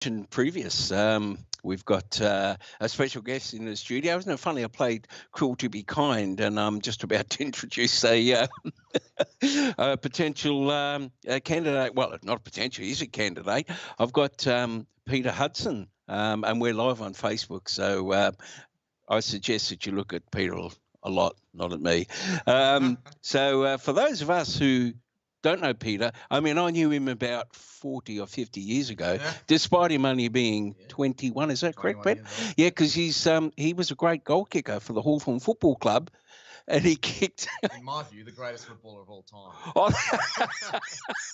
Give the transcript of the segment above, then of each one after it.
mentioned previous, we've got a special guest in the studio. Isn't it funny? I played Cruel to Be Kind, and I'm just about to introduce a potential candidate. Well, not potential, he's a candidate. I've got Peter Hudson, and we're live on Facebook. So I suggest that you look at Peter a lot, not at me. So for those of us who don't know Peter, I mean, I knew him about 40 or 50 years ago, despite him only being 21. Is that correct, Brett? Yeah, because he was a great goal kicker for the Hawthorn Football Club, and he kicked. In my view, the greatest footballer of all time. Oh.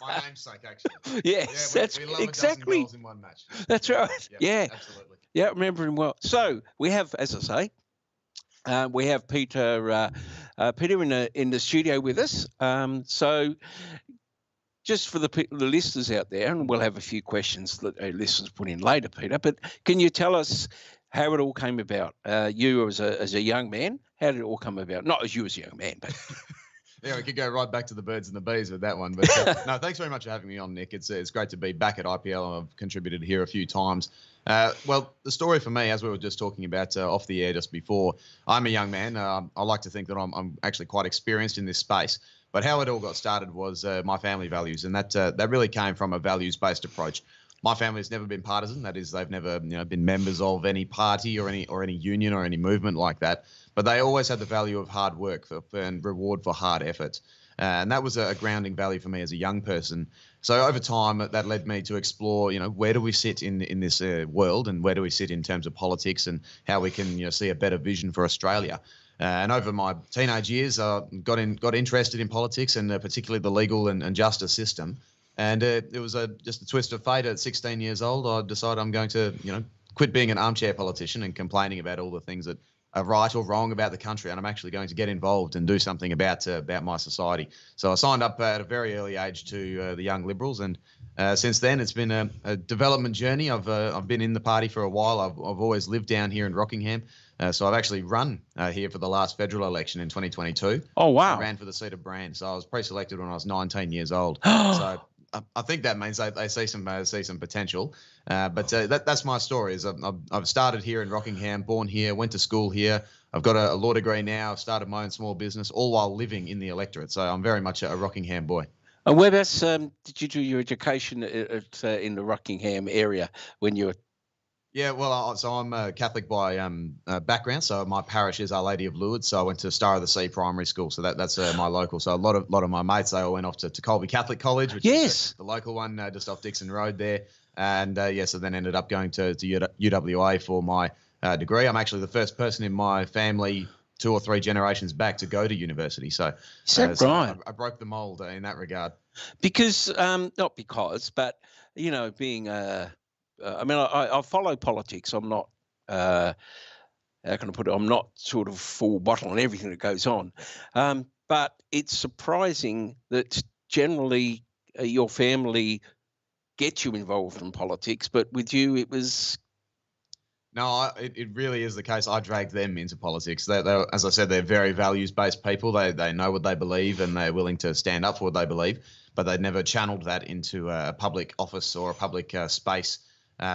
My namesake, actually. Yes, that's we love exactly. A dozen goals in one match. That's right. Yeah, absolutely. Yeah, remember him well. So we have, as I say, we have Peter in the studio with us. So just for the listeners out there, and we'll have a few questions that our listeners put in later, Peter, but can you tell us how it all came about? You as a young man, how did it all come about? Not as you as a young man, but... Yeah, we could go right back to the birds and the bees with that one. But no, thanks very much for having me on, Nick. It's great to be back at IPL. I've contributed here a few times. Well, the story for me, as we were just talking about off the air just before, I'm a young man. I like to think that I'm actually quite experienced in this space. But how it all got started was my family values, and that really came from a values-based approach. My family has never been partisan. That is, they've never been members of any party or any union or any movement like that. But they always had the value of hard work and reward for hard effort. And that was a grounding value for me as a young person. So over time, that led me to explore, where do we sit in this world, and where do we sit in terms of politics, and how we can see a better vision for Australia. And over my teenage years, got interested in politics, and particularly the legal and justice system. And it was just a twist of fate. At 16 years old, I decided I'm going to, quit being an armchair politician and complaining about all the things that are right or wrong about the country, and I'm actually going to get involved and do something about my society. So I signed up at a very early age to the Young Liberals, and since then it's been a development journey. I've been in the party for a while. I've always lived down here in Rockingham, so I've actually run here for the last federal election in 2022. Oh wow! I ran for the seat of Brand, so I was pre-selected when I was 19 years old. So I think that means they see some potential, but that's my story. Is I've started here in Rockingham, born here, went to school here. I've got a law degree now. I've started my own small business, all while living in the electorate. So I'm very much a Rockingham boy. And whereabouts did you do your education in the Rockingham area when you were? Yeah, well, so I'm a Catholic by background. So my parish is Our Lady of Lourdes. So I went to Star of the Sea Primary School. So that's my local. So a lot of my mates, they all went off to Colby Catholic College, which is the local one just off Dixon Road there. And so then ended up going to UWA for my degree. I'm actually the first person in my family 2 or 3 generations back to go to university. So, is that right? I broke the mold in that regard. Because, not because, but, being I follow politics. I'm not, how can I put it? I'm not sort of full bottle on everything that goes on. But it's surprising that generally your family gets you involved in politics, but with you it was... No, it really is the case. I dragged them into politics. They, as I said, they're very values-based people. They know what they believe, and they're willing to stand up for what they believe, but they never channeled that into a public office or a public space.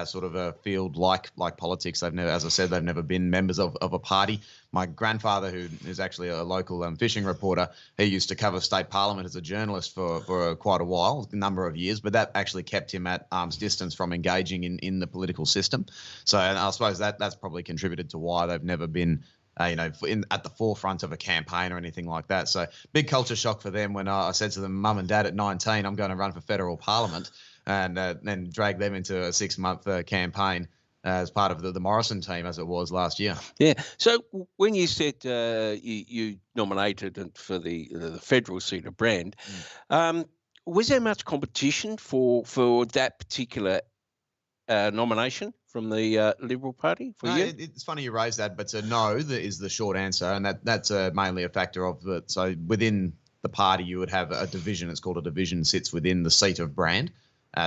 Sort of a field like politics. They've never, as I said, they've never been members of a party. My grandfather, who is actually a local fishing reporter, he used to cover state parliament as a journalist for quite a while, a number of years, but that actually kept him at arm's distance from engaging in the political system. So, and I suppose that's probably contributed to why they've never been at the forefront of a campaign or anything like that. So big culture shock for them when I said to them, Mum and Dad, at 19, I'm going to run for federal parliament. And then drag them into a 6-month campaign as part of the Morrison team, as it was last year. Yeah. So when you said you nominated for the federal seat of Brand, was there much competition for that particular nomination from the Liberal Party for you? It's funny you raise that, but no, that is the short answer, and that's mainly a factor of the. So within the party, you would have a division. It's called a division. Sits within the seat of Brand.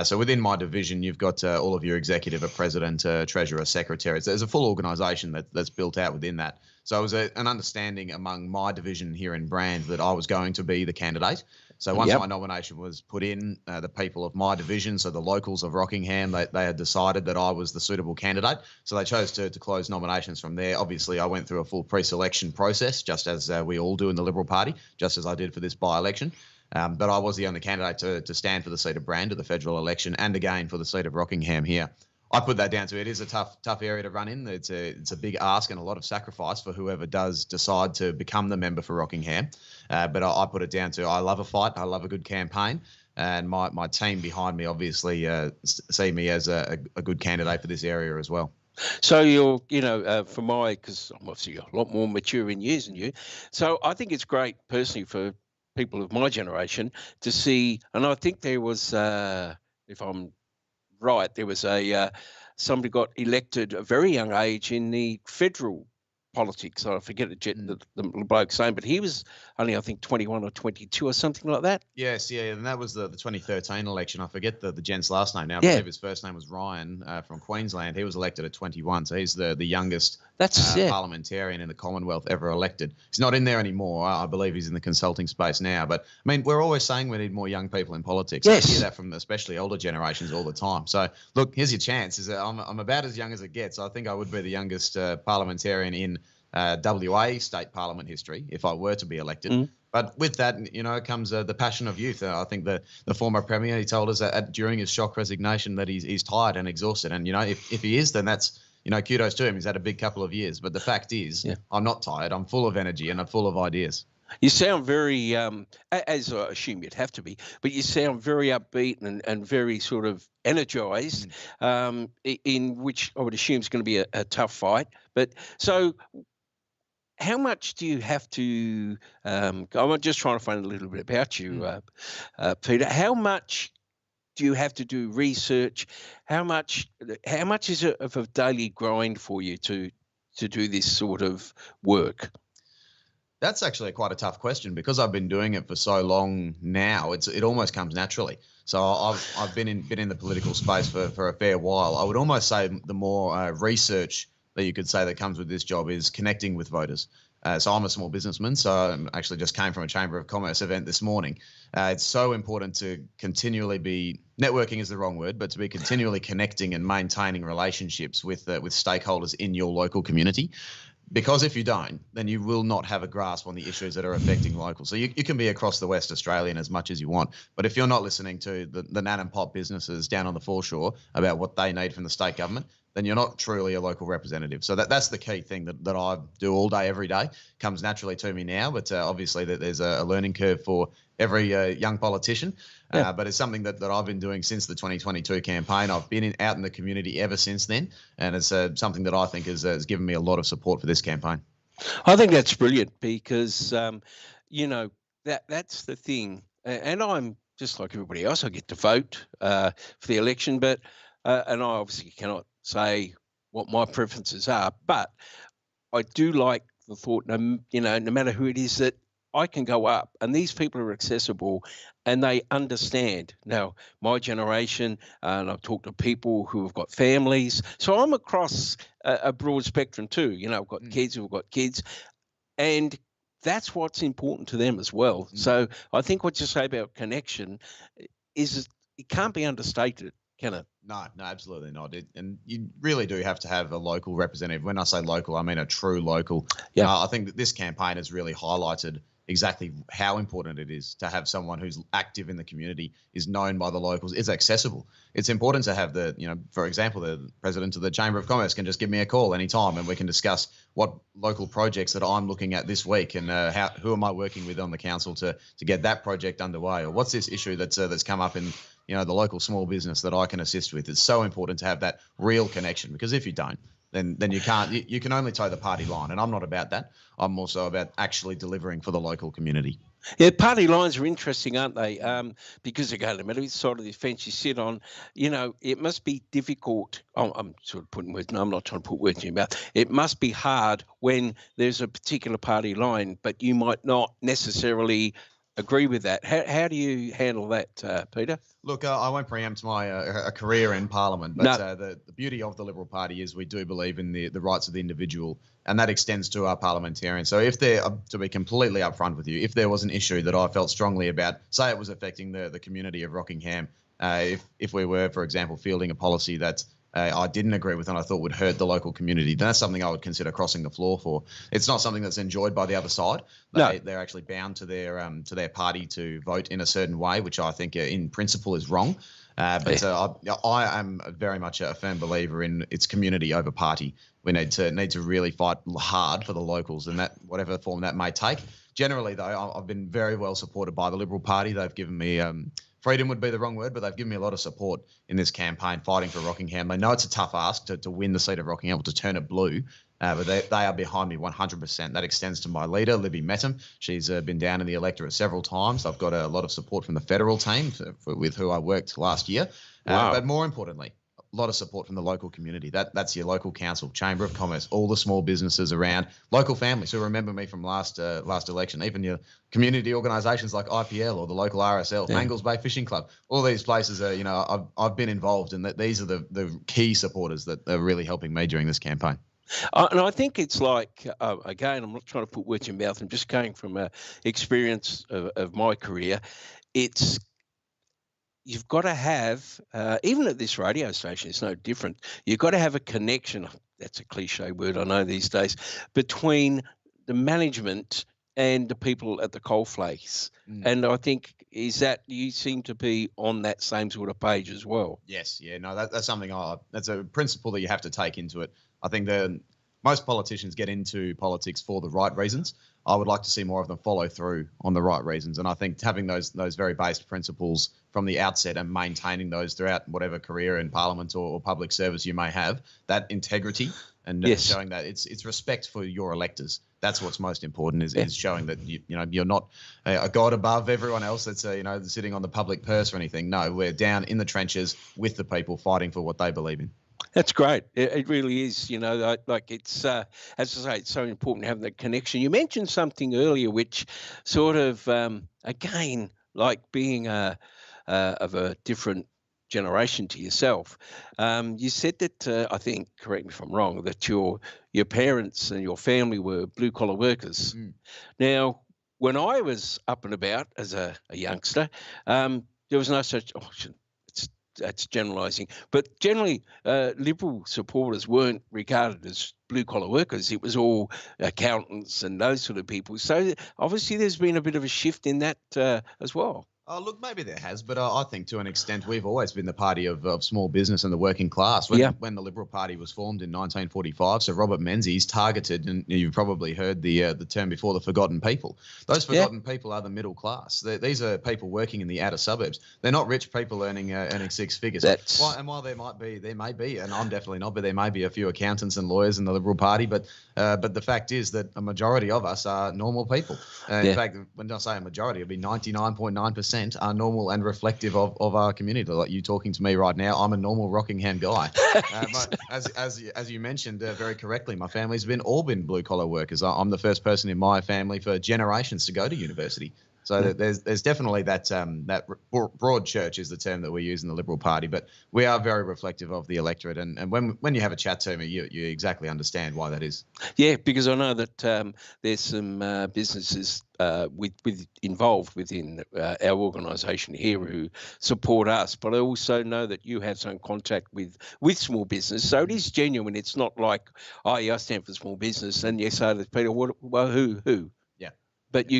So within my division, you've got all of your executive, a president, treasurer, secretary. There's a full organisation that's built out within that. So it was an understanding among my division here in Brand that I was going to be the candidate. So once my nomination was put in, the people of my division, so the locals of Rockingham, they had decided that I was the suitable candidate. So they chose to close nominations from there. Obviously, I went through a full pre-selection process, just as we all do in the Liberal Party, just as I did for this by-election. But I was the only candidate to stand for the seat of Brand at the federal election, and again for the seat of Rockingham here. I put that down to it is a tough area to run in. It's a big ask and a lot of sacrifice for whoever does decide to become the member for Rockingham. But I put it down to I love a fight. I love a good campaign. And my team behind me obviously see me as a good candidate for this area as well. So you're, because I'm obviously a lot more mature in years than you. So I think it's great personally for people of my generation to see, and I think there was, if I'm right, there was somebody got elected at a very young age in the federal politics. I forget the bloke's name, but he was only, I think, 21 or 22 or something like that. Yes, yeah, and that was the 2013 election. I forget the gent's last name now. I believe his first name was Ryan from Queensland. He was elected at 21, so he's the youngest parliamentarian in the Commonwealth ever elected. He's not in there anymore. I believe he's in the consulting space now. But, I mean, we're always saying we need more young people in politics. Yes. I hear that from especially older generations all the time. So, look, here's your chance. I'm about as young as it gets. I think I would be the youngest parliamentarian in WA state parliament history if I were to be elected. But with that, comes the passion of youth. I think the former premier, he told us that during his shock resignation that he's tired and exhausted. And, if he is, then that's, kudos to him. He's had a big couple of years. But the fact is, I'm not tired. I'm full of energy and I'm full of ideas. You sound very, as I assume you'd have to be, but you sound very upbeat and very sort of energised, in which I would assume is going to be a tough fight. But so how much do you have to, I'm just trying to find a little bit about you, Peter. How much do you have to do research? How much is it of a daily grind for you to do this sort of work? That's actually quite a tough question because I've been doing it for so long now. It almost comes naturally. So I've been in the political space for a fair while. I would almost say the more research that you could say that comes with this job is connecting with voters. So I'm a small businessman, so I actually just came from a Chamber of Commerce event this morning. It's so important to continually be, networking is the wrong word, but to be continually connecting and maintaining relationships with stakeholders in your local community. Because if you don't, then you will not have a grasp on the issues that are affecting locals. So you can be across the West Australian as much as you want, but if you're not listening to the nan and pop businesses down on the foreshore about what they need from the state government, then you're not truly a local representative. So that's the key thing that I do all day, every day. Comes naturally to me now, but obviously that there's a learning curve for every young politician. But it's something that I've been doing since the 2022 campaign. I've been out in the community ever since then, and it's something that I think has given me a lot of support for this campaign. I think that's brilliant because, that's the thing. And I'm just like everybody else. I get to vote for the election, but and I obviously cannot say what my preferences are, but I do like the thought, no matter who it is, that I can go up and these people are accessible and they understand. Now, my generation, and I've talked to people who have got families, so I'm across a broad spectrum too. I've got kids who've got kids, and that's what's important to them as well. So I think what you say about connection is it can't be understated, can it? No, absolutely not. And you really do have to have a local representative. When I say local, I mean a true local. Yeah. I think that this campaign has really highlighted exactly how important it is to have someone who's active in the community, is known by the locals, is accessible. It's important to have for example, the president of the Chamber of Commerce can just give me a call anytime and we can discuss what local projects that I'm looking at this week and who am I working with on the council to get that project underway, or what's this issue that's come up in the local small business that I can assist with. It's so important to have that real connection, because if you don't, then you can't. You can only toe the party line, and I'm not about that. I'm also about actually delivering for the local community. Yeah, party lines are interesting, aren't they? Because again, no matter which side of the fence you sit on, it must be difficult. I'm sort of putting words. No, I'm not trying to put words in your mouth. It must be hard when there's a particular party line, but you might not necessarily agree with that. How do you handle that, Peter? Look, I won't preempt my a career in Parliament, but No. the beauty of the Liberal Party is we do believe in the rights of the individual, and that extends to our parliamentarians. So if there, to be completely upfront with you, if there was an issue that I felt strongly about, say it was affecting the community of Rockingham, if we were, for example, fielding a policy that I didn't agree with and I thought would hurt the local community, then that's something I would consider crossing the floor for. It's not something that's enjoyed by the other side. They're actually bound to their party to vote in a certain way, which I think in principle is wrong. But I am very much a firm believer in it's community over party. We need to really fight hard for the locals, and that whatever form that may take. Generally, though, I've been very well supported by the Liberal Party. They've given me freedom would be the wrong word, but they've given me a lot of support in this campaign fighting for Rockingham. They know it's a tough ask to win the seat of Rockingham, to turn it blue, but they are behind me 100%. That extends to my leader, Libby Metham. She's been down in the electorate several times. I've got a lot of support from the federal team with who I worked last year. Wow. But more importantly, a lot of support from the local community. That's your local council, Chamber of Commerce, all the small businesses around, local families who remember me from last election, even your community organisations like IPL or the local RSL, Mangles Bay Fishing Club. All these places are, I've been involved in. These are the key supporters that are really helping me during this campaign. And I think it's like, again, I'm not trying to put words in your mouth. I'm just going from experience of my career. You've got to have, even at this radio station, it's no different. You've got to have a connection. That's a cliche word, I know these days, between the management and the people at the coalface. And I think is that you seem to be on that same sort of page as well. Yes, yeah, no, that's something that's a principle that you have to take into it. I think most politicians get into politics for the right reasons. I would like to see more of them follow through on the right reasons. And I think having those very basic principles from the outset and maintaining those throughout whatever career in Parliament or public service you may have, that integrity and showing that it's respect for your electors. That's what's most important is showing that you're not a god above everyone else that's sitting on the public purse or anything. No, we're down in the trenches with the people fighting for what they believe in. That's great. It really is. Like it's, as I say, it's so important having that connection. You mentioned something earlier, which sort of, again, like being of a different generation to yourself. You said that, I think, correct me if I'm wrong, that your parents and your family were blue collar workers. Now, when I was up and about as a youngster, there was no such. That's generalising, but generally Liberal supporters weren't regarded as blue-collar workers. It was all accountants and those sort of people. So obviously there's been a bit of a shift in that as well. Oh, look, maybe there has, but I think to an extent we've always been the party of small business and the working class. When the Liberal Party was formed in 1945, so Robert Menzies targeted, and you've probably heard the term before, the forgotten people. Those forgotten people are the middle class. These are people working in the outer suburbs. They're not rich people earning six figures. While there may be, and I'm definitely not, but there may be a few accountants and lawyers in the Liberal Party. But the fact is that a majority of us are normal people. In fact, when I say a majority, it'll be 99.9%. Are normal and reflective of our community. Like you talking to me right now, I'm a normal Rockingham guy. But as you mentioned very correctly, my family's all been blue collar workers. I'm the first person in my family for generations to go to university. So there's definitely that broad church is the term that we use in the Liberal Party, but we are very reflective of the electorate. And when you have a chat to me, you exactly understand why that is. Yeah, because I know that there's some businesses involved within our organisation here who support us, but I also know that you have some contact with small business. So it is genuine. It's not like, oh, yeah, I stand for small business, and you say to Peter, well, who? But I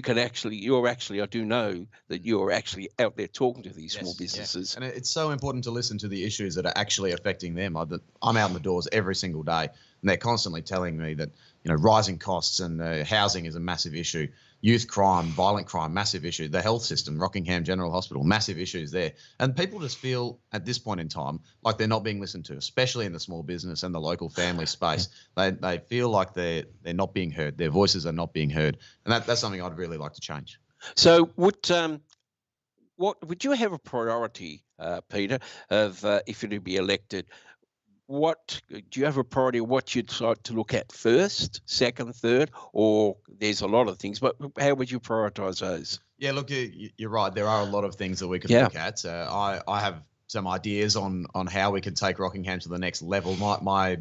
do know that you're actually out there talking to these small businesses. And it's so important to listen to the issues that are actually affecting them. I'm out in the doors every single day, and they're constantly telling me that, rising costs and housing is a massive issue. Youth crime, violent crime, massive issue. The health system, Rockingham General Hospital, massive issues there. And people just feel at this point in time like they're not being listened to, especially in the small business and the local family space. They feel like they're not being heard. Their voices are not being heard. And that's something I'd really like to change. So would you have a priority, Peter, of if you to be elected? what do you have a priority of what you'd like to look at first, second, third, or there's a lot of things, but how would you prioritise those? Yeah, look, you're right. There are a lot of things that we could look at. I have some ideas on how we can take Rockingham to the next level. My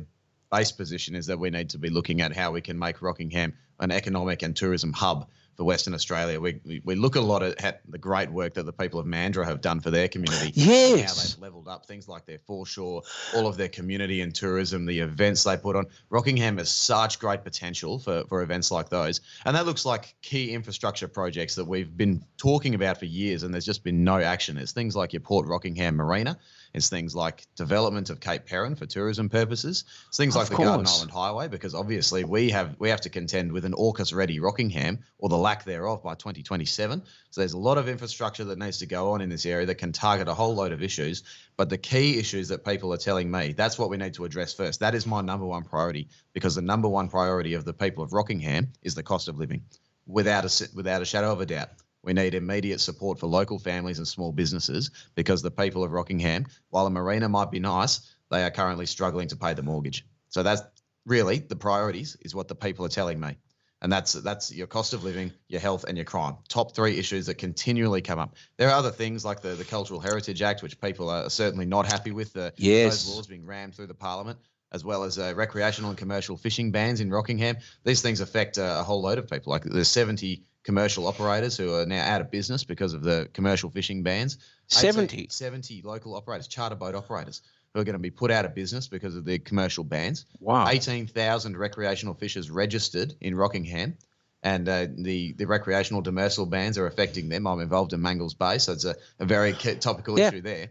base position is that we need to be looking at how we can make Rockingham an economic and tourism hub for Western Australia. We look a lot at the great work that the people of Mandurah have done for their community. Yes. How they've levelled up things like their foreshore, all of their community and tourism, the events they put on. Rockingham has such great potential for events like those. And that looks like key infrastructure projects that we've been talking about for years, and there's just been no action. There's things like your Port Rockingham Marina. It's things like development of Cape Perrin for tourism purposes. It's things like the Garden Island Highway, because obviously we have to contend with an AUKUS-ready Rockingham, or the lack thereof, by 2027. So there's a lot of infrastructure that needs to go on in this area that can target a whole load of issues. But the key issues that people are telling me, that's what we need to address first. That is my number one priority, because the number one priority of the people of Rockingham is the cost of living, without a shadow of a doubt. We need immediate support for local families and small businesses, because the people of Rockingham, while a marina might be nice, they are currently struggling to pay the mortgage. So that's really the priorities, is what the people are telling me. And that's your cost of living, your health, and your crime. Top three issues that continually come up. There are other things like the Cultural Heritage Act, which people are certainly not happy with. Those laws being rammed through the Parliament, as well as recreational and commercial fishing bans in Rockingham. These things affect a whole load of people. Like there's 70 commercial operators who are now out of business because of the commercial fishing bans. 70 local operators, charter boat operators, who are going to be put out of business because of the commercial bans. Wow. 18,000 recreational fishers registered in Rockingham, and the recreational demersal bans are affecting them. I'm involved in Mangles Bay, so it's a very topical issue there.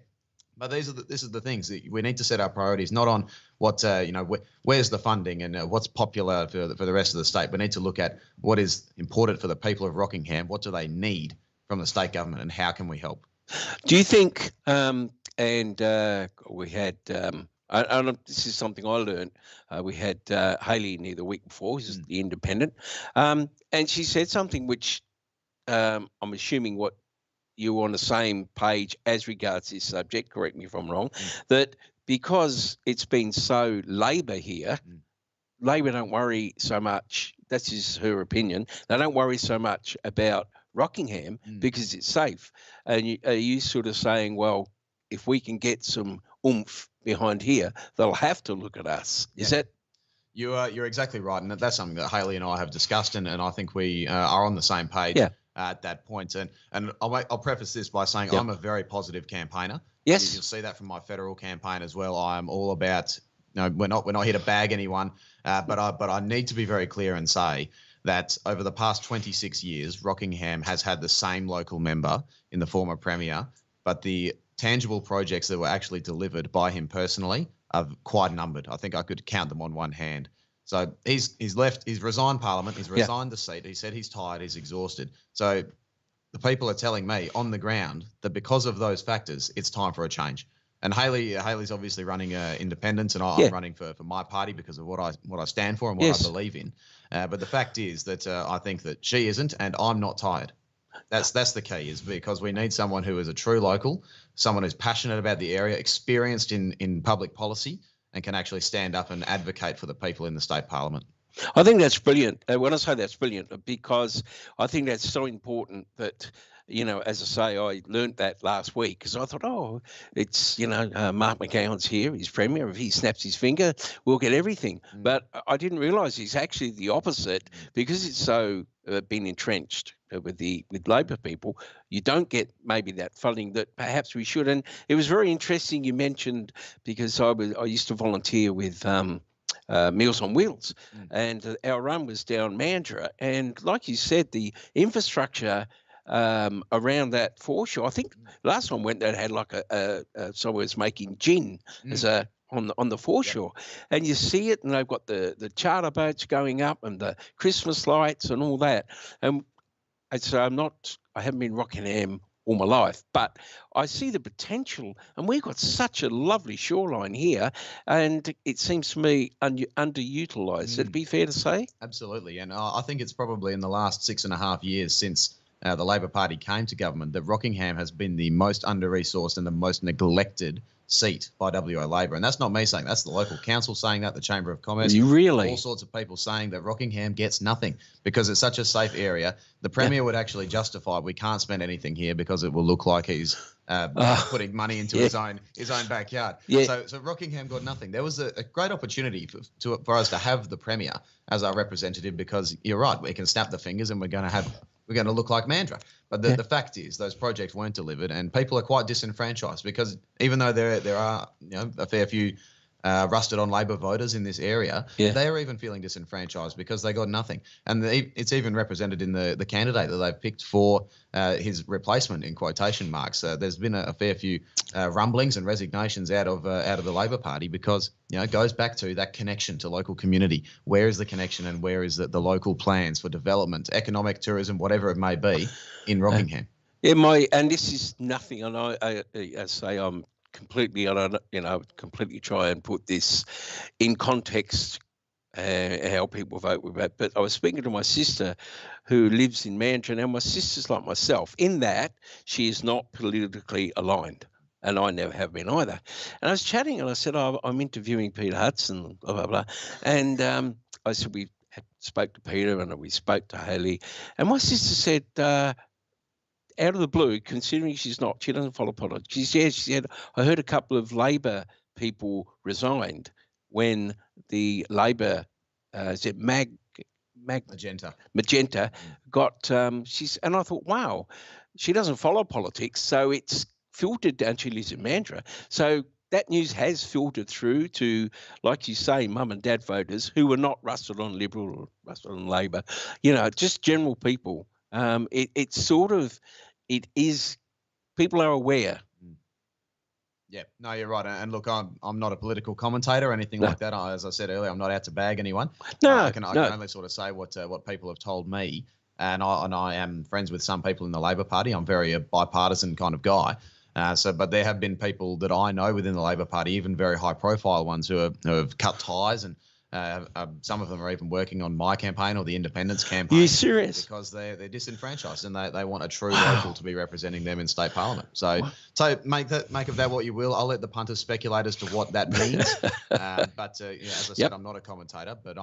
But this is the things. We need to set our priorities not on what where's the funding and what's popular for the rest of the state. We need to look at what is important for the people of Rockingham. What do they need from the state government, and how can we help? Do you think? We had. This is something I learned. We had Hayley in here the week before. This is the Independent, and she said something which I'm assuming what you were on the same page as regards this subject, correct me if I'm wrong, that because it's been so Labor here, Labor don't worry so much, that's just her opinion, they don't worry so much about Rockingham because it's safe. And are you sort of saying, well, if we can get some oomph behind here, they'll have to look at us. Is that? You're exactly right. And that's something that Hayley and I have discussed, and I think we are on the same page. At that point. And I'll preface this by saying I'm a very positive campaigner. Yes. You'll see that from my federal campaign as well. I'm all about, we're not here to bag anyone, but I need to be very clear and say that over the past 26 years, Rockingham has had the same local member in the former Premier, but the tangible projects that were actually delivered by him personally are quite numbered. I think I could count them on one hand. So he's resigned Parliament, he's resigned the seat, he said he's tired, he's exhausted. So the people are telling me on the ground that because of those factors, it's time for a change. And Hayley's obviously running independence, and I'm running for my party because of what I stand for and what I believe in. But the fact is that I think that she isn't, and I'm not tired. That's the key, is because we need someone who is a true local, someone who's passionate about the area, experienced in public policy, and can actually stand up and advocate for the people in the state parliament. I think that's brilliant. When I say that's brilliant, because I think that's so important that, as I say, I learnt that last week because I thought, it's, Mark McGowan's here, he's Premier. If he snaps his finger, we'll get everything. But I didn't realise it's actually the opposite, because it's so been entrenched with Labor people. You don't get maybe that funding that perhaps we should. And it was very interesting you mentioned, because I used to volunteer with Meals on Wheels, and our run was down Mandurah, and like you said, the infrastructure around that foreshore. I think last time I went there had like someone was making gin as on the foreshore, and you see it, and they've got the charter boats going up and the Christmas lights and all that. And so I haven't been Rockingham all my life, but I see the potential, and we've got such a lovely shoreline here, and it seems to me underutilised. Would it be fair to say? Absolutely, and I think it's probably in the last 6.5 years since the Labor Party came to government, that Rockingham has been the most under-resourced and the most neglected seat by WA Labor. And that's not me saying, that's the local council saying that, the Chamber of Commerce. Really? All sorts of people saying that Rockingham gets nothing because it's such a safe area. The Premier would actually justify, we can't spend anything here because it will look like he's putting money into his own backyard. So Rockingham got nothing. There was a great opportunity for us to have the Premier as our representative, because you're right, we can snap the fingers and we're going to look like Mandurah. But the fact is, those projects weren't delivered, and people are quite disenfranchised because even though there are a fair few rusted on Labor voters in this area, they are even feeling disenfranchised because they got nothing. And it's even represented in the candidate that they've picked for his replacement, in quotation marks. There's been a fair few rumblings and resignations out of the Labor Party because it goes back to that connection to local community. Where is the connection, and where is the local plans for development, economic, tourism, whatever it may be in Rockingham? And this is nothing. And I say I'm completely, completely try and put this in context, how people vote with that. But I was speaking to my sister who lives in Mandurah. Now, my sister's like myself in that she is not politically aligned, and I never have been either. And I was chatting and I said, I'm interviewing Peter Hudson, blah, blah, blah. And I said, we spoke to Peter and we spoke to Haley. And my sister said, out of the blue, considering she doesn't follow politics, she said, I heard a couple of Labor people resigned when the Labor, Magenta got, and I thought, wow, she doesn't follow politics, so it's filtered down. She lives in Mandurah. So that news has filtered through to, like you say, mum and dad voters who were not rusted on Liberal or rusted on Labor, just general people. It is, people are aware. Yeah, no, you're right. And look, I'm not a political commentator or anything like that. As I said earlier, I'm not out to bag anyone. I can only sort of say what people have told me. And I am friends with some people in the Labor Party. I'm very a bipartisan kind of guy. But there have been people that I know within the Labor Party, even very high profile ones who have cut ties, and some of them are even working on my campaign or the Independents campaign. Are you serious? Because they're disenfranchised and they want a true local to be representing them in state parliament. So make of that what you will. I'll let the punters speculate as to what that means. As I said, I'm not a commentator, but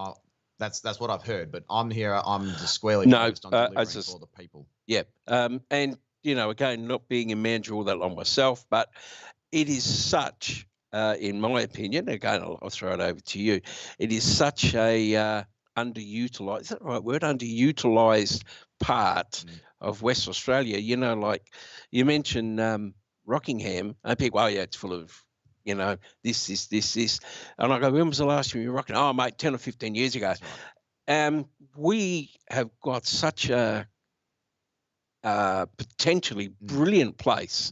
that's what I've heard. But I'm here. I'm just squarely focused on delivering for the people. Yeah. And again, not being in Mandurah all that long myself, but it is such. In my opinion, again, I'll throw it over to you. It is such a underutilised, is that the right word? Underutilised part of West Australia. Like you mentioned Rockingham, and people, it's full of, this. And I go, when was the last time you were rocking? Oh, mate, 10 or 15 years ago. Right. We have got such a potentially brilliant place.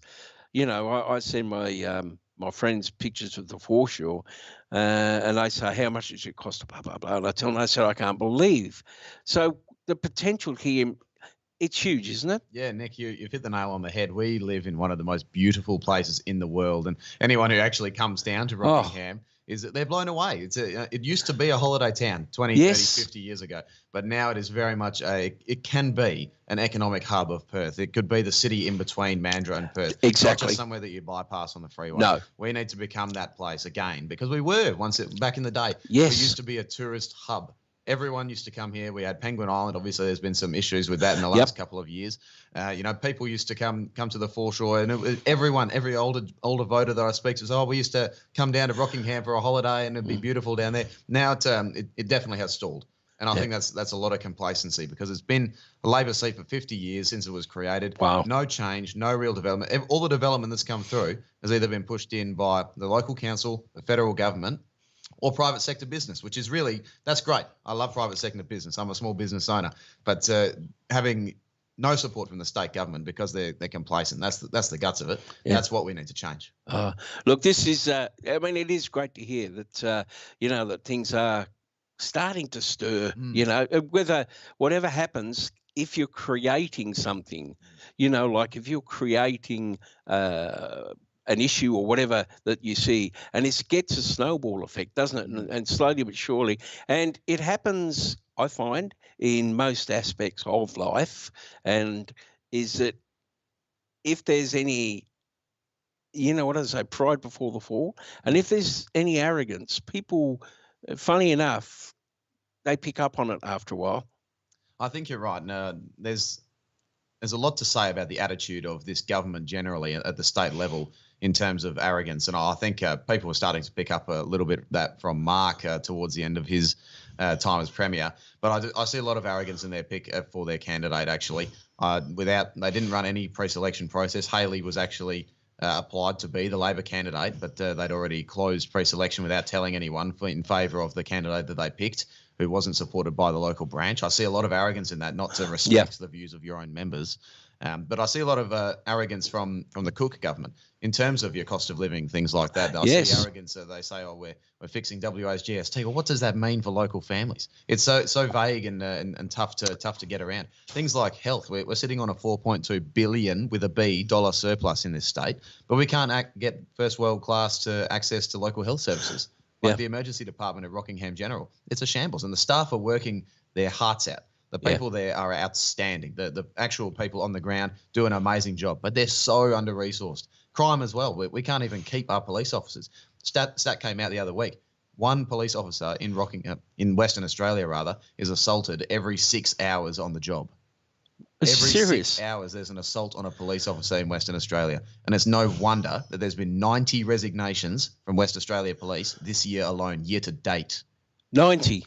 I send my friends pictures of the foreshore, and they say, how much does it cost? Blah, blah, blah. And I tell them, I can't believe. So the potential here, it's huge, isn't it? Yeah, Nick, you've hit the nail on the head. We live in one of the most beautiful places in the world, and anyone who actually comes down to Rockingham is that they're blown away. It used to be a holiday town 20, 30, 50 years ago, but now it is very much it can be an economic hub of Perth. It could be the city in between Mandurah and Perth. Exactly. Not just somewhere that you bypass on the freeway. No. We need to become that place again, because we were back in the day. Yes. We used to be a tourist hub. Everyone used to come here. We had Penguin Island. Obviously, there's been some issues with that in the last couple of years. People used to come to the foreshore, and it was every older voter that I speak to says, we used to come down to Rockingham for a holiday, and it'd be beautiful down there. Now it definitely has stalled, and I think that's a lot of complacency, because it's been a Labor seat for 50 years since it was created. Wow. No change, no real development. All the development that's come through has either been pushed in by the local council, the federal government, or private sector business, which is that's great. I love private sector business. I'm a small business owner, but having no support from the state government because they're complacent. That's the guts of it. Yeah. That's what we need to change. Look, this is. It is great to hear that. That things are starting to stir. Whatever happens, if you're creating something, like if you're creating an issue or whatever that you see, and it gets a snowball effect, doesn't it? And slowly but surely, and it happens, I find, in most aspects of life. And is that if there's any, what do they say, pride before the fall, and if there's any arrogance, people, funny enough, they pick up on it after a while. I think you're right. No, there's a lot to say about the attitude of this government generally at the state level in terms of arrogance. And I think people were starting to pick up a little bit of that from Mark towards the end of his time as Premier. But I see a lot of arrogance in their pick for their candidate, actually. They didn't run any pre-selection process. Haley was actually applied to be the Labor candidate, but they'd already closed pre-selection without telling anyone in favour of the candidate that they picked, who wasn't supported by the local branch. I see a lot of arrogance in that, not to respect the views of your own members. But I see a lot of arrogance from the Cook government in terms of your cost of living, things like that. I see arrogance. They say, "Oh, we're fixing WA's GST." Well, what does that mean for local families? It's so vague and tough to get around. Things like health. We're sitting on a $4.2 billion with a B dollar surplus in this state, but we can't get first world class to access to local health services. Like the emergency department at Rockingham General, it's a shambles, and the staff are working their hearts out. The people there are outstanding. The actual people on the ground do an amazing job, but they're so under-resourced. Crime as well. We can't even keep our police officers. Stat came out the other week. One police officer in Western Australia, is assaulted every 6 hours on the job. Every 6 hours there's an assault on a police officer in Western Australia. And it's no wonder that there's been 90 resignations from West Australia Police this year alone, year to date. 90.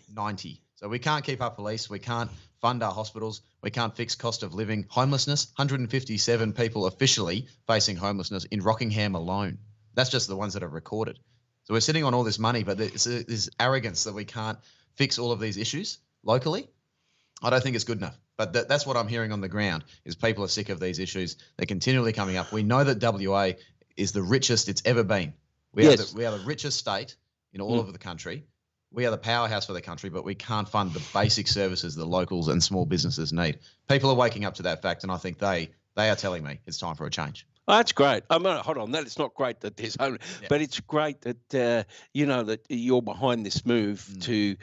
So we can't keep our police. We can't fund our hospitals. We can't fix cost of living. Homelessness, 157 people officially facing homelessness in Rockingham alone. That's just the ones that are recorded. So we're sitting on all this money, but there's this arrogance that we can't fix all of these issues locally. I don't think it's good enough. But that's what I'm hearing on the ground, is people are sick of these issues. They're continually coming up. We know that WA is the richest it's ever been. We are the richest state in all of the country. We are the powerhouse for the country, but we can't fund the basic services that locals and small businesses need. People are waking up to that fact, and I think they are telling me it's time for a change. Oh, that's great. Hold on. That it's not great that there's only, but it's great that that you're behind this move to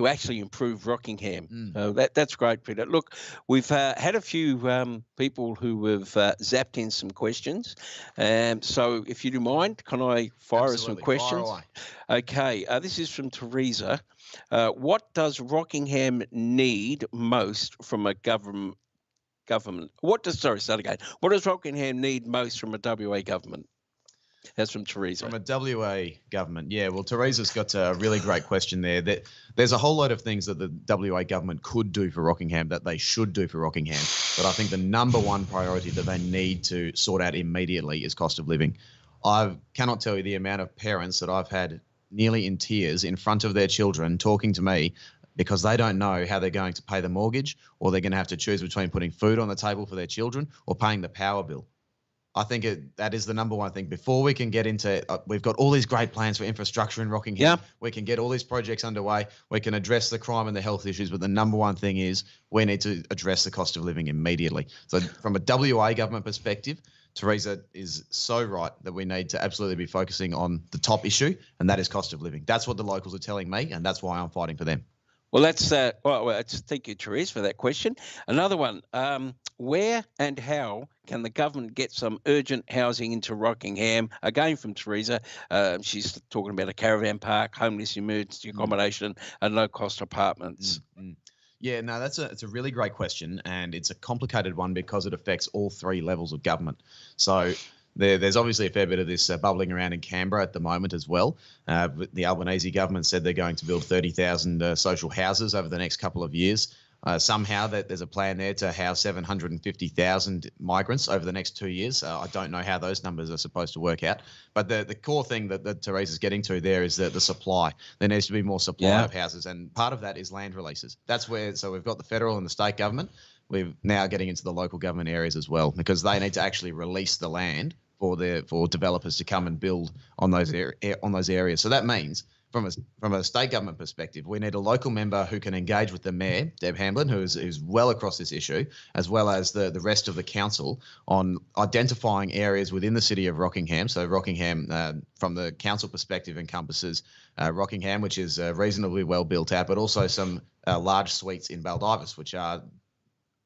actually improve Rockingham. That's great, Peter. Look, we've had a few people who have zapped in some questions. So if you do mind, can I fire some questions? Fire away. Okay. This is from Teresa. What does Rockingham need most from a government? What does Rockingham need most from a WA government? That's from Teresa. From a WA government, yeah. Well, Teresa's got a really great question there. There's a whole load of things that the WA government could do for Rockingham, that they should do for Rockingham. But I think the number one priority that they need to sort out immediately is cost of living. I cannot tell you the amount of parents that I've had nearly in tears in front of their children talking to me because they don't know how they're going to pay the mortgage, or they're going to have to choose between putting food on the table for their children or paying the power bill. I think that is the number one thing. Before we can get into we've got all these great plans for infrastructure in Rockingham. Yeah. We can get all these projects underway. We can address the crime and the health issues. But the number one thing is we need to address the cost of living immediately. So from a WA government perspective, Teresa is so right that we need to absolutely be focusing on the top issue, and that is cost of living. That's what the locals are telling me, and that's why I'm fighting for them. Well, thank you, Therese, for that question. Another one, where and how can the government get some urgent housing into Rockingham? Again, from Teresa, she's talking about a caravan park, homeless emergency accommodation, and low-cost apartments. Yeah, no, it's a really great question, and it's a complicated one because it affects all three levels of government. So there's obviously a fair bit of this bubbling around in Canberra at the moment as well. The Albanese government said they're going to build 30,000 social houses over the next couple of years. Somehow there's a plan there to house 750,000 migrants over the next 2 years. I don't know how those numbers are supposed to work out. But the core thing that Teresa's getting to there is the supply. There needs to be more supply of houses, and part of that is land releases. So we've got the federal and the state government. We're now getting into the local government areas as well, because they need to actually release the land for developers to come and build on those areas. So that means from a state government perspective, we need a local member who can engage with the mayor, Deb Hamblin, who's well across this issue, as well as the rest of the council on identifying areas within the city of Rockingham. So Rockingham, from the council perspective, encompasses Rockingham, which is reasonably well built out, but also some large suites in Baldivis, which are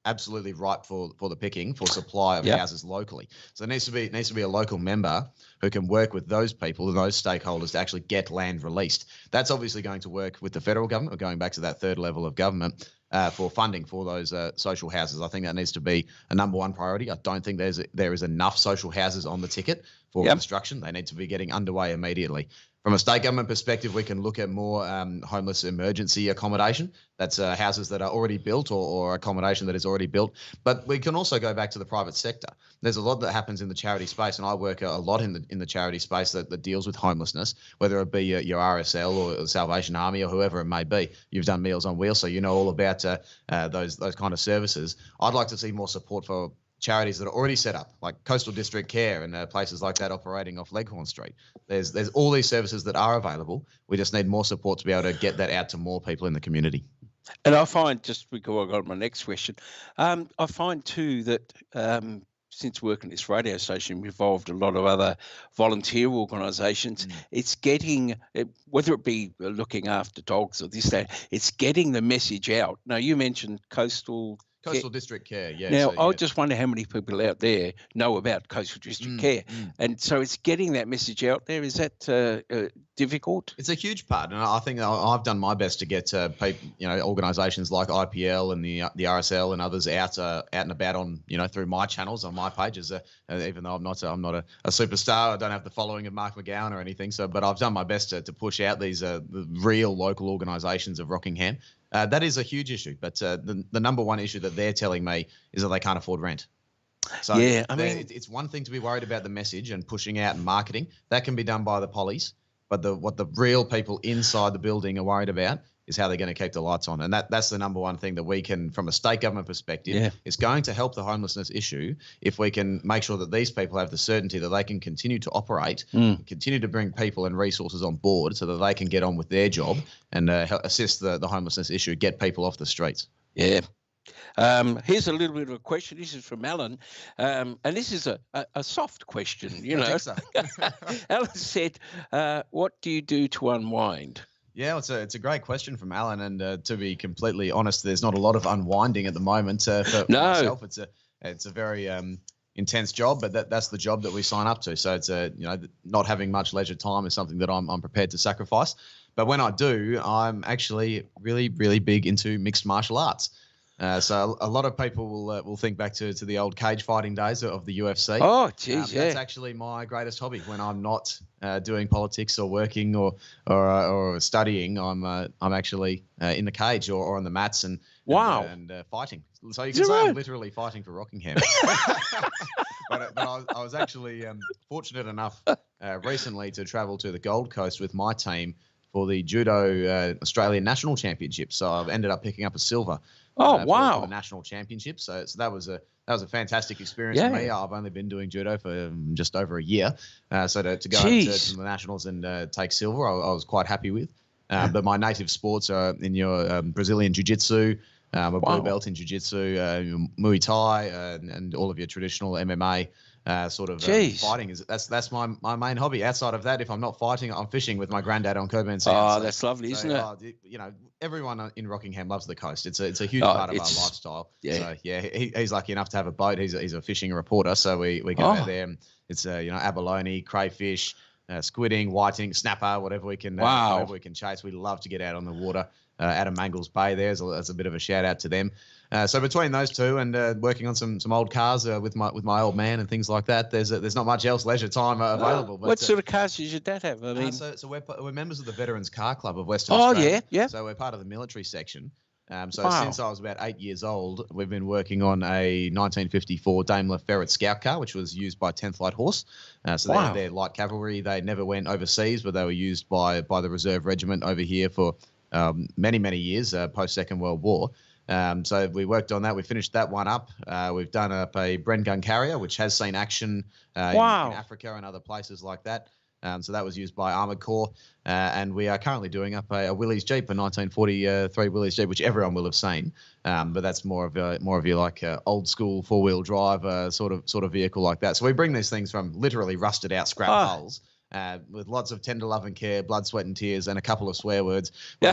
absolutely ripe for the picking for supply of houses locally. So it needs to be a local member who can work with those people and those stakeholders to actually get land released. That's obviously going to work with the federal government. We're going back to that third level of government for funding for those social houses. I think that needs to be a number one priority. I don't think there is enough social houses on the ticket for construction. They need to be getting underway immediately. From a state government perspective, we can look at more homeless emergency accommodation. That's houses that are already built or accommodation that is already built. But we can also go back to the private sector. There's a lot that happens in the charity space, and I work a lot in the charity space that deals with homelessness, whether it be your RSL or the Salvation Army or whoever it may be. You've done Meals on Wheels, so you know all about those kind of services. I'd like to see more support for charities that are already set up, like Coastal District Care and places like that operating off Leghorn Street. There's all these services that are available. We just need more support to be able to get that out to more people in the community. And I find, just before I got my next question, I find too that since working at this radio station, we've involved a lot of other volunteer organisations. It's getting, whether it be looking after dogs or this, that, it's getting the message out. Now, you mentioned Coastal District Care, yeah. Now, I just wonder how many people out there know about Coastal District Care. And so it's getting that message out there. Is that difficult? It's a huge part. And I think I've done my best to get organisations like IPL and the RSL and others out and about on, through my channels, on my pages, even though I'm not a superstar. I don't have the following of Mark McGowan or anything. But I've done my best to push out these the real local organisations of Rockingham. That is a huge issue, but the number one issue that they're telling me is that they can't afford rent. So it's one thing to be worried about the message and pushing out and marketing. That can be done by the pollies, but what the real people inside the building are worried about is how they're going to keep the lights on. And that's the number one thing that we can, from a state government perspective, is going to help the homelessness issue if we can make sure that these people have the certainty that they can continue to operate, continue to bring people and resources on board so that they can get on with their job and assist the homelessness issue, get people off the streets. Yeah. Here's a little bit of a question. This is from Alan, and this is a soft question, I think so. Alan said, what do you do to unwind? Yeah, it's a great question from Alan, and to be completely honest, there's not a lot of unwinding at the moment for myself. It's a very intense job, but that's the job that we sign up to. So it's not having much leisure time is something that I'm prepared to sacrifice. But when I do, I'm actually really, really big into mixed martial arts. So a lot of people will think back to the old cage fighting days of the UFC. Oh, geez, That's actually my greatest hobby when I'm not doing politics or working or studying. I'm actually in the cage or on the mats and fighting. So you can say I'm literally fighting for Rockingham. But I was actually fortunate enough recently to travel to the Gold Coast with my team for the Judo Australian National Championship. So I've ended up picking up a silver. For the national championship. So that was a fantastic experience for me. I've only been doing judo for just over a year. So to go to the nationals and take silver, I was quite happy with. But my native sports are in your Brazilian jiu-jitsu, a blue belt in jiu-jitsu, Muay Thai, and all of your traditional MMA fighting. That's my main hobby. Outside of that, if I'm not fighting, I'm fishing with my granddad on Coburn Sound. Oh, that's lovely, isn't it? Everyone in Rockingham loves the coast. It's a huge part of our lifestyle. Yeah. So he's lucky enough to have a boat. He's a fishing reporter, so we go out there. And it's abalone, crayfish, squidding, whiting, snapper, whatever we can chase. We love to get out on the water. Out of Mangles Bay, there's a bit of a shout out to them. So between those two and working on some old cars with my old man and things like that, there's not much else leisure time available. But, what sort of cars does your dad have? I mean, so we're members of the Veterans Car Club of Western Australia. Yeah. So we're part of the military section. Since I was about 8 years old, we've been working on a 1954 Daimler Ferret Scout car, which was used by 10th Light Horse. They're light cavalry. They never went overseas, but they were used by the Reserve Regiment over here for many, many years post Second World War. So we worked on that. We finished that one up. We've done up a Bren gun carrier, which has seen action in Africa and other places like that. So that was used by Armoured Corps. And we are currently doing up a Willys Jeep, a 1943 Willys Jeep, which everyone will have seen. But that's more of your like old school 4-wheel drive sort of vehicle like that. So we bring these things from literally rusted out scrap hulls with lots of tender love and care, blood, sweat and tears, and a couple of swear words. We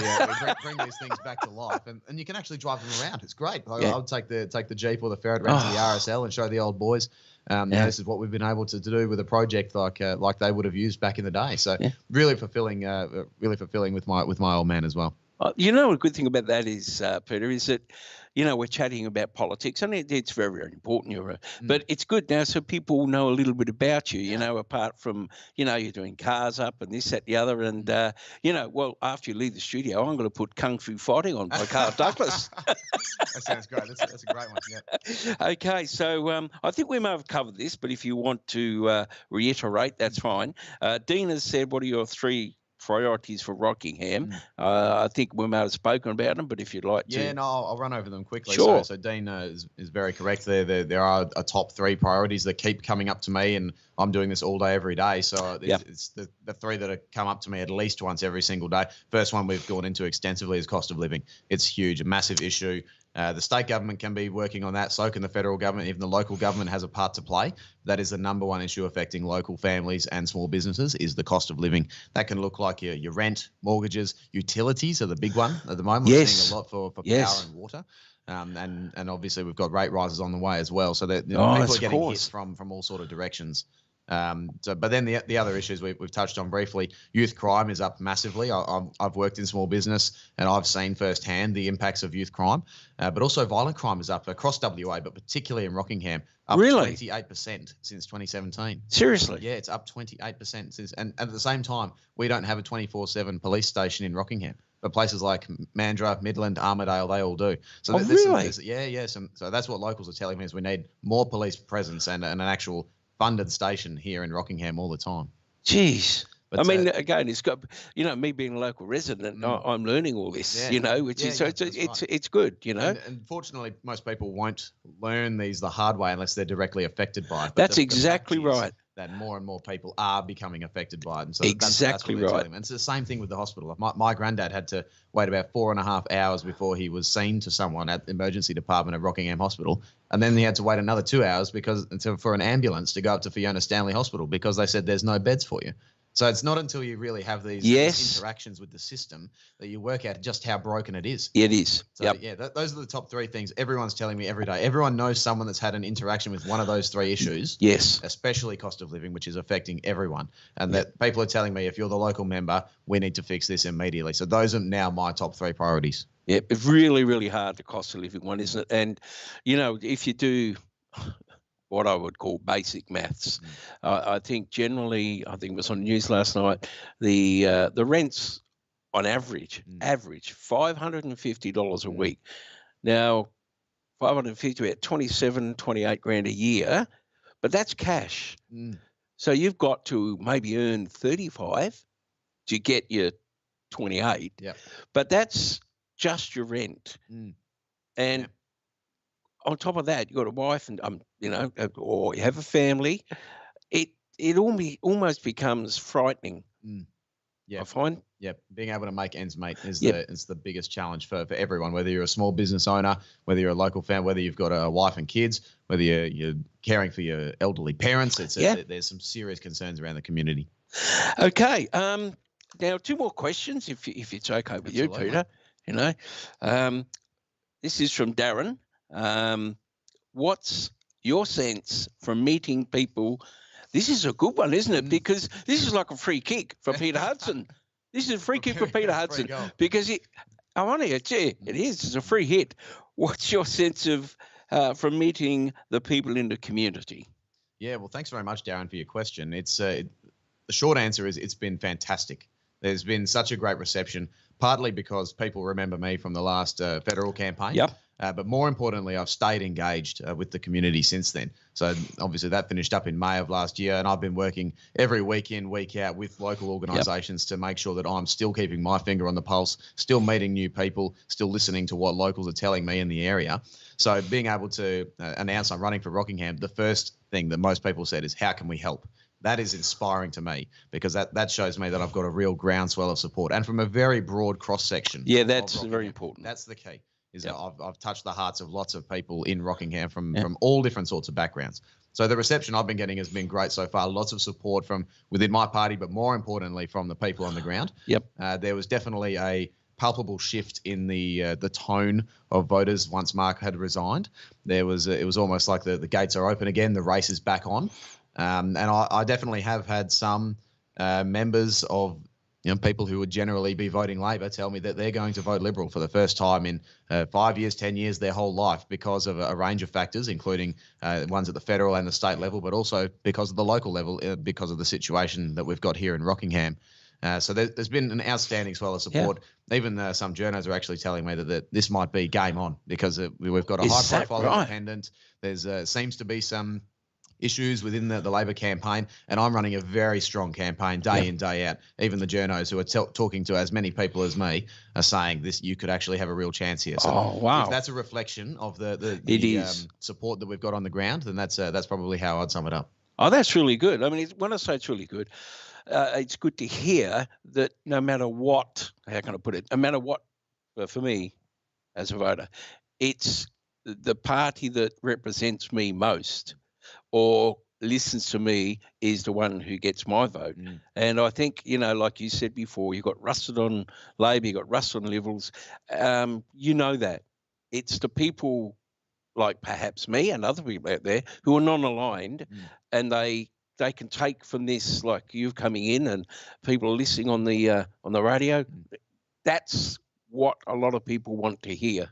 bring these things back to life, and you can actually drive them around. It's great. I would take the Jeep or the Ferret round to the RSL and show the old boys. This is what we've been able to do with a project like they would have used back in the day. So really fulfilling with my old man as well. A good thing about that is, Peter, is that, we're chatting about politics, and it's very, very important. But it's good now, so people know a little bit about you. Apart from you're doing cars up and this, that, the other, and after you leave the studio, I'm going to put Kung Fu Fighting on by Carl Douglas. That sounds great. That's a great one. Yeah. Okay, so I think we may have covered this, but if you want to reiterate, that's fine. Dean has said, "What are your 3 priorities for Rockingham?" I think we may have spoken about them, but if you'd like to. Yeah, no, I'll run over them quickly. Sure. So Dean is very correct there. There are a top 3 priorities that keep coming up to me, and I'm doing this all day, every day. So it's the 3 that have come up to me at least once every single day. First one we've gone into extensively is cost of living. It's huge, a massive issue. The state government can be working on that. So can the federal government. Even the local government has a part to play. That is the number one issue affecting local families and small businesses is the cost of living. That can look like your rent, mortgages, utilities are the big one at the moment. We're seeing a lot for power and water. And obviously we've got rate rises on the way as well. So that people are getting hit from all sort of directions. But then the other issues we've touched on briefly, youth crime is up massively. I've worked in small business and I've seen firsthand the impacts of youth crime, but also violent crime is up across WA, but particularly in Rockingham, up 28% since 2017. Seriously? Yeah, it's up 28% since, and at the same time, we don't have a 24/7 police station in Rockingham. But places like Mandurah, Midland, Armidale, they all do. So so that's what locals are telling me is we need more police presence and an actual funded station here in Rockingham all the time. Jeez. But, again, it's got, me being a local resident, I'm learning all this, it's good, And fortunately, most people won't learn these the hard way unless they're directly affected by it. But that's exactly right. That more and more people are becoming affected by it. And so exactly that's right. And it's the same thing with the hospital. My granddad had to wait about 4.5 hours before he was seen to someone at the emergency department of Rockingham Hospital. And then he had to wait another 2 hours for an ambulance to go up to Fiona Stanley Hospital because they said there's no beds for you. So it's not until you really have these interactions with the system that you work out just how broken it is. It is. So, those are the top 3 things everyone's telling me every day. Everyone knows someone that's had an interaction with one of those 3 issues. Yes. Especially cost of living, which is affecting everyone. And that people are telling me, if you're the local member, we need to fix this immediately. So those are now my top 3 priorities. Yeah, it's really, really hard, the cost of living one, isn't it? And, if you do what I would call basic maths. I think generally, I think it was on the news last night, the rents on average $550 a week. Now, 550 about 27, 28 grand a year, but that's cash. So you've got to maybe earn 35 to get your 28. Yeah. But that's just your rent. And on top of that, you've got a wife and or you have a family. It almost becomes frightening. I find. Yeah, being able to make ends meet is the biggest challenge for everyone. Whether you're a small business owner, whether you're a local family, whether you've got a wife and kids, whether you're caring for your elderly parents, there's some serious concerns around the community. Okay, now 2 more questions, if it's okay with you, Peter. This is from Darren. What's your sense from meeting people? This is a good one, isn't it? Because this is like a free kick for Peter Hudson. This is a free kick for Peter Hudson because it is. It's a free hit. What's your sense of from meeting the people in the community? Yeah, well, thanks very much, Darren, for your question. It's the short answer is it's been fantastic. There's been such a great reception, partly because people remember me from the last federal campaign. Yep. But more importantly, I've stayed engaged with the community since then. So obviously that finished up in May of last year, and I've been working every week in, week out with local organisations to make sure that I'm still keeping my finger on the pulse, still meeting new people, still listening to what locals are telling me in the area. So being able to announce I'm running for Rockingham, the first thing that most people said is, how can we help? That is inspiring to me because that shows me that I've got a real groundswell of support and from a very broad cross-section. Yeah, that's very important. That's the key. I've touched the hearts of lots of people in Rockingham from all different sorts of backgrounds. So the reception I've been getting has been great so far. Lots of support from within my party, but more importantly from the people on the ground. Yep. There was definitely a palpable shift in the tone of voters once Mark had resigned. It was almost like the gates are open again. The race is back on. And I definitely have had some members of people who would generally be voting Labor tell me that they're going to vote Liberal for the first time in 5 years, 10 years, their whole life, because of a range of factors, including ones at the federal and the state level, but also because of the local level, because of the situation that we've got here in Rockingham. So there's been an outstanding swell of support. Yeah. Even some journos are actually telling me that this might be game on, because we've got a high-profile independent. There's seems to be some issues within the Labor campaign, and I'm running a very strong campaign day in, day out. Even the journos who are talking to as many people as me are saying this, you could actually have a real chance here. So if that's a reflection of the support that we've got on the ground, then that's probably how I'd sum it up. Oh, that's really good. I mean, when I say it's really good, it's good to hear that no matter what, how can I put it, no matter what, for me as a voter, it's the party that represents me most or listens to me is the one who gets my vote. And I think, like you said before, you got rusted on Labor, you got rusted on Liberals. That. It's the people like perhaps me and other people out there who are non-aligned, and they can take from this, like you coming in and people listening on the radio. That's what a lot of people want to hear.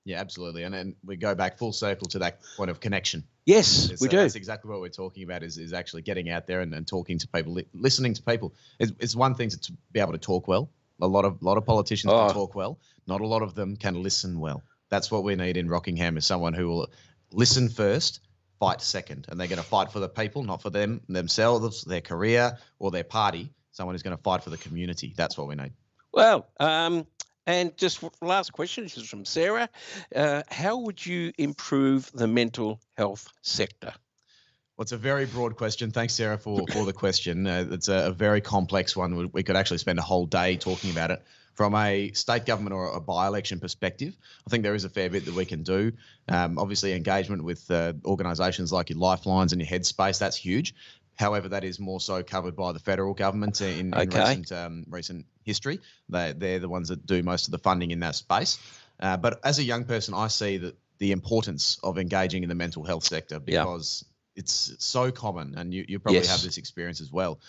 Yeah, absolutely. And then we go back full circle to that point of connection. Yes, we do. That's exactly what we're talking about is actually getting out there and talking to people, listening to people. It's one thing to be able to talk well. A lot of politicians can talk well. Not a lot of them can listen well. That's what we need in Rockingham, is someone who will listen first, fight second. And they're going to fight for the people, not for themselves, their career or their party. Someone who's going to fight for the community. That's what we need. Well, and just last question, this is from Sarah. How would you improve the mental health sector? Well, it's a very broad question. Thanks, Sarah, for the question. It's a very complex one. We could actually spend a whole day talking about it. From a state government or a by-election perspective, I think there is a fair bit that we can do. Obviously, engagement with organisations like your Lifelines and your Headspace, that's huge. However, that is more so covered by the federal government in recent history. They're the ones that do most of the funding in that space. But as a young person, I see the importance of engaging in the mental health sector, because it's so common, and you probably have this experience as well.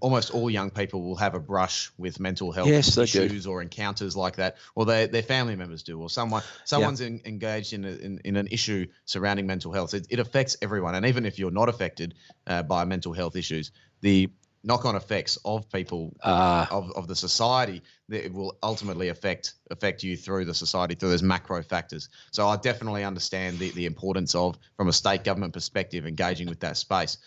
Almost all young people will have a brush with mental health issues or encounters like that, or their family members do, or someone's engaged in an issue surrounding mental health. It affects everyone, and even if you're not affected by mental health issues, the knock-on effects of people of the society, that it will ultimately affect you through the society, through those macro factors. So I definitely understand the importance of, from a state government perspective, engaging with that space.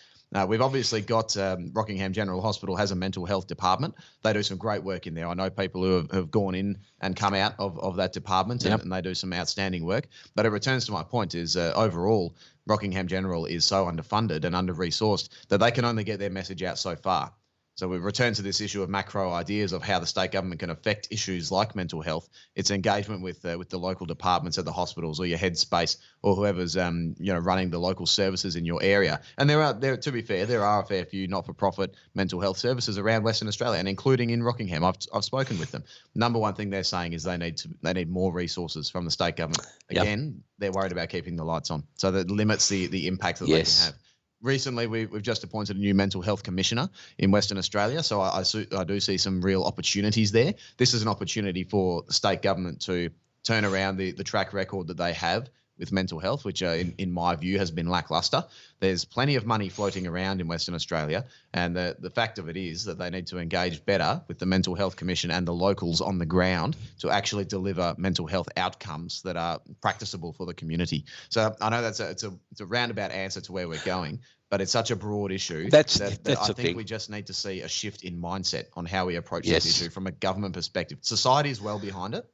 We've obviously got Rockingham General Hospital has a mental health department. They do some great work in there. I know people who have gone in and come out of that department, and they do some outstanding work. But it returns to my point is overall, Rockingham General is so underfunded and under-resourced that they can only get their message out so far. So we return to this issue of macro ideas of how the state government can affect issues like mental health. It's engagement with the local departments at the hospitals, or your Headspace, or whoever's running the local services in your area. And to be fair, there are a fair few not-for-profit mental health services around Western Australia, and including in Rockingham. I've spoken with them. Number one thing they're saying is they need more resources from the state government. Again, they're worried about keeping the lights on, so that limits the impact that they can have. Recently, we've just appointed a new mental health commissioner in Western Australia, so I do see some real opportunities there. This is an opportunity for the state government to turn around the track record that they have with mental health, which in my view has been lackluster. There's plenty of money floating around in Western Australia, and the fact of it is that they need to engage better with the Mental Health Commission and the locals on the ground to actually deliver mental health outcomes that are practicable for the community. So I know it's a roundabout answer to where we're going, but it's such a broad issue that I think we just need to see a shift in mindset on how we approach this issue from a government perspective. Society is well behind it.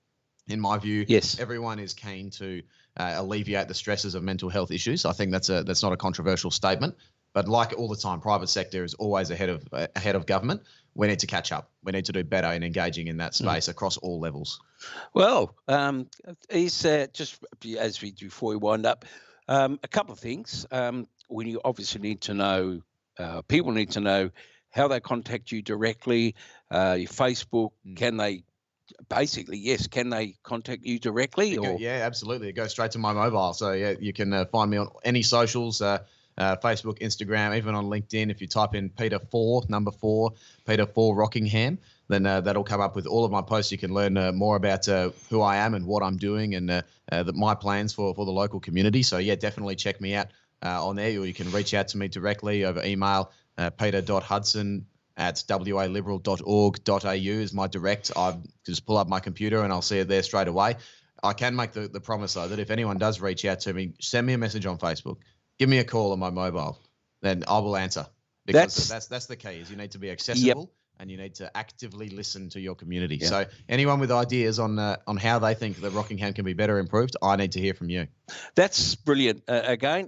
In my view, everyone is keen to alleviate the stresses of mental health issues. I think that's not a controversial statement. But like all the time, private sector is always ahead of government. We need to catch up. We need to do better in engaging in that space across all levels. Well, just as we do before we wind up, a couple of things. we obviously need to know, people need to know how they contact you directly, your Facebook, can they, basically, yes, can they contact you directly? Yeah, absolutely. It goes straight to my mobile. So, yeah, you can find me on any socials, Facebook, Instagram, even on LinkedIn. If you type in Peter 4, number 4, Peter 4 Rockingham, then that'll come up with all of my posts. You can learn more about who I am and what I'm doing and my plans for the local community. So, yeah, definitely check me out on there, or you can reach out to me directly over email, peter.hudson@waliberal.org.au is my direct. I just pull up my computer and I'll see it there straight away. I can make the promise, though, that if anyone does reach out to me, send me a message on Facebook, give me a call on my mobile, then I will answer. Because that's the key, is you need to be accessible and you need to actively listen to your community. Yep. So anyone with ideas on how they think that Rockingham can be better improved, I need to hear from you. That's brilliant. Again,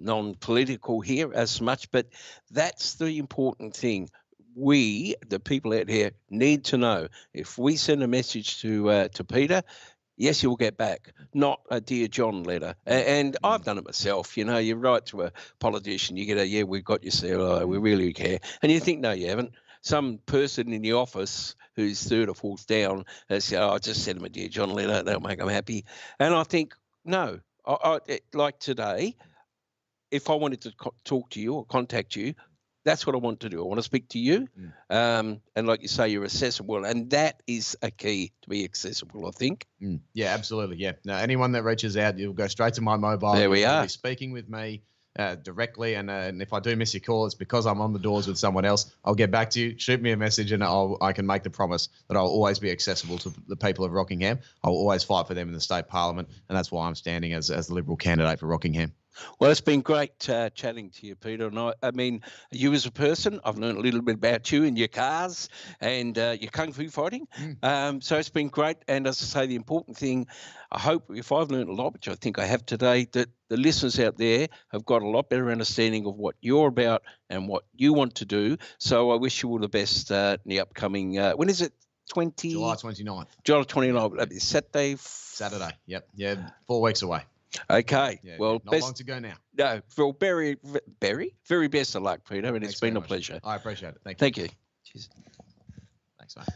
non-political here as much, but that's the important thing. We, the people out here, need to know if we send a message to Peter, yes, he'll get back, not a Dear John letter. And I've done it myself. You know, you write to a politician, you get a, yeah, we've got your CLO, we really care. And you think, no, you haven't. Some person in the office who's third or fourth down has said, I just send them a Dear John letter, that'll make them happy. And I think, no, like today, if I wanted to talk to you or contact you, that's what I want to do. I want to speak to you. And like you say, you're accessible. And that is a key, to be accessible, I think. Yeah, absolutely. Yeah. Now, anyone that reaches out, you'll go straight to my mobile. There we are. You'll be speaking with me directly. And if I do miss your call, it's because I'm on the doors with someone else. I'll get back to you. Shoot me a message and I can make the promise that I'll always be accessible to the people of Rockingham. I'll always fight for them in the state parliament. And that's why I'm standing as the Liberal candidate for Rockingham. Well, it's been great chatting to you, Peter. And I mean, you as a person, I've learned a little bit about you and your cars and your kung fu fighting. So it's been great. And as I say, the important thing, I hope if I've learned a lot, which I think I have today, that the listeners out there have got a lot better understanding of what you're about and what you want to do. So I wish you all the best in the upcoming, when is it? July 29th. July 29th. That'll be Saturday. Yep. Yeah, 4 weeks away. Okay. Yeah, well, not long to go now. No, well, very best of luck, Peter, and it's been a pleasure. I appreciate it. Thank you. Cheers. Thanks, mate.